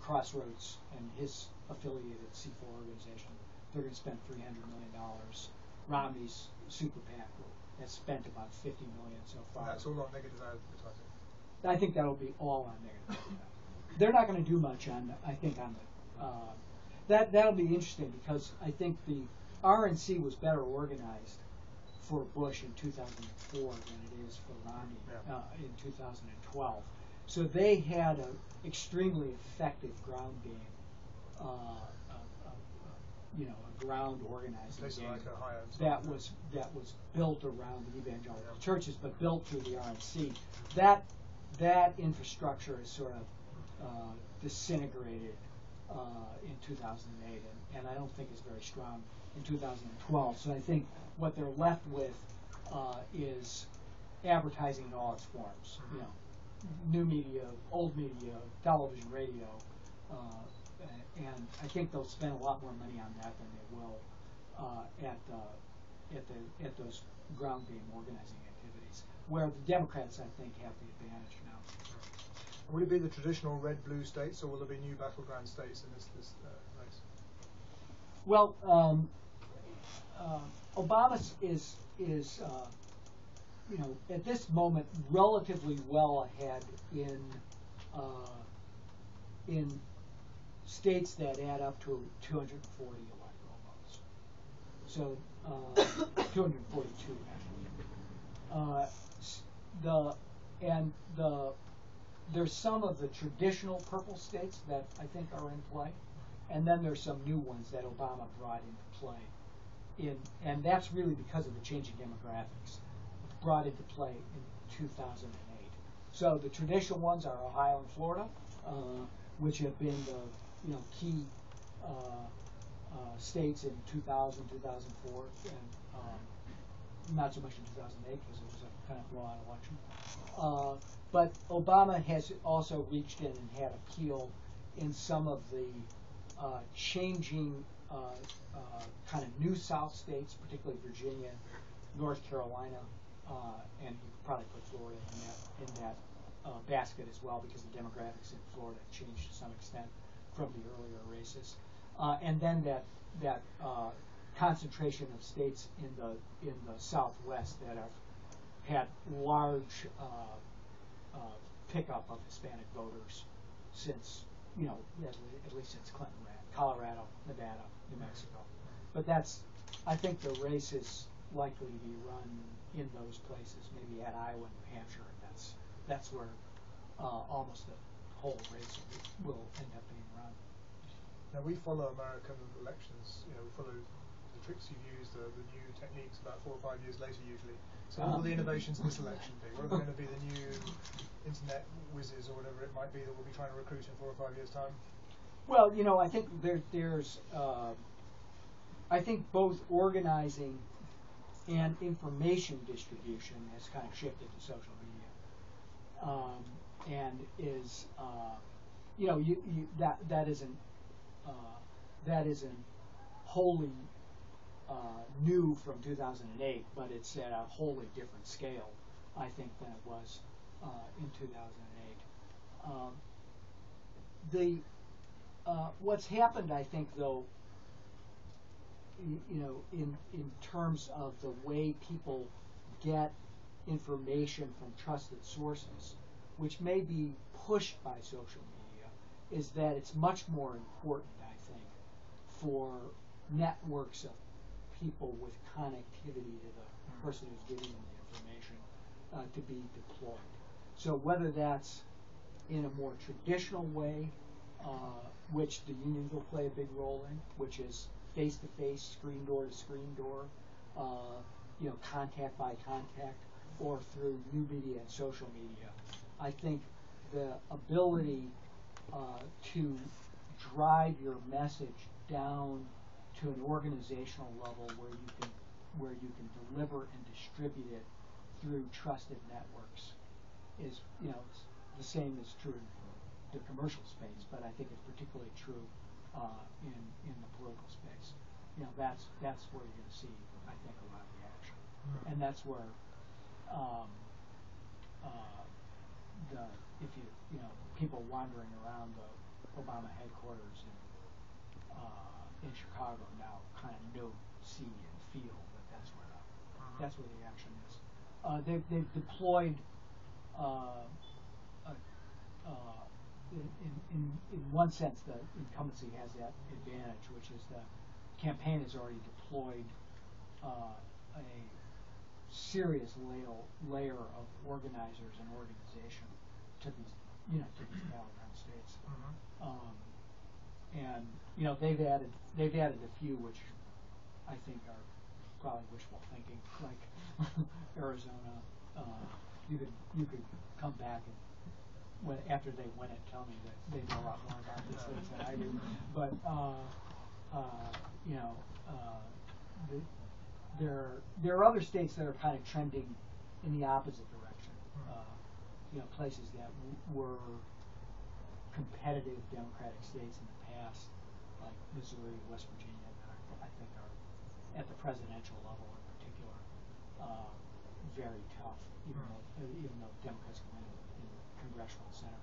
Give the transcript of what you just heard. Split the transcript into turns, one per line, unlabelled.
Crossroads and his affiliated C4 organization, they're going to spend $300 million. Romney's super PAC has spent about $50 million so far.
That's all on negative advertising.
I think that'll be all on negative advertising. They're not going to do much on, I think, on the that'll be interesting because I think the RNC was better organized for Bush in 2004 than it is for Romney in 2012. So they had an extremely effective ground game, a ground organizing game that was built around the evangelical churches, but built through the RNC. That infrastructure is sort of disintegrated in 2008, and I don't think is very strong in 2012. So I think what they're left with is advertising in all its forms. New media, old media, television, radio, and I think they'll spend a lot more money on that than they will at those ground game organizing activities, where the Democrats, I think, have the advantage now.
Will it be the traditional red-blue states, or will there be new battleground states in this race?
Well, Obama is at this moment relatively well ahead in states that add up to 240 electoral votes. So 242 actually. There's some of the traditional purple states that I think are in play, and then there's some new ones that Obama brought into play. And that's really because of the changing demographics brought into play in 2008. So the traditional ones are Ohio and Florida, which have been the key states in 2000, 2004, and not so much in 2008 because it was a kind of blowout election. But Obama has also reached in and had appeal in some of the changing kind of new South states, particularly Virginia, North Carolina, and you could probably put Florida in that basket as well, because the demographics in Florida have changed to some extent from the earlier races. And then that concentration of states in the Southwest that have had large pickup of Hispanic voters since, at least since Clinton ran. Colorado, Nevada, New Mexico. But I think the race is likely to be run in those places, maybe at Iowa, New Hampshire, and that's where almost the whole race will end up being run.
Now we follow American elections. We follow the tricks you've used, the new techniques about 4 or 5 years later usually. So what will the innovations in this election be? What are going to be the new internet whizzes or whatever it might be that we'll be trying to recruit in 4 or 5 years' time?
Well, I think there's I think both organizing and information distribution has kind of shifted to social media, and is that isn't wholly new from 2008, but it's at a wholly different scale, I think, than it was in 2008. What's happened, I think, though, in terms of the way people get information from trusted sources, which may be pushed by social media, is that it's much more important, I think, for networks of people with connectivity to the person who's giving them the information to be deployed. So whether that's in a more traditional way, which the unions will play a big role in, which is face-to-face, screen door to screen door, contact by contact, or through new media and social media. I think the ability to drive your message down to an organizational level where you can deliver and distribute it through trusted networks is, the same is true in the commercial space, but I think it's particularly true in the political space. That's where you're going to see, I think, a lot of the action, and that's where people wandering around Obama headquarters in Chicago now kind of know, see, and feel that that's where the action is. They've deployed in one sense the incumbency has that advantage, which is the campaign has already deployed a serious layer of organizers and organization to these battleground states. And they've added a few which I think are probably wishful thinking, like Arizona. You could come back and after they win it, tell me that they know a lot more about these things than I do. But there are other states that are kind of trending in the opposite direction. Places that were competitive Democratic states in the past, like Missouri, West Virginia, that I think are at the presidential level in particular very tough, even though Democrats can win in congressional and Senate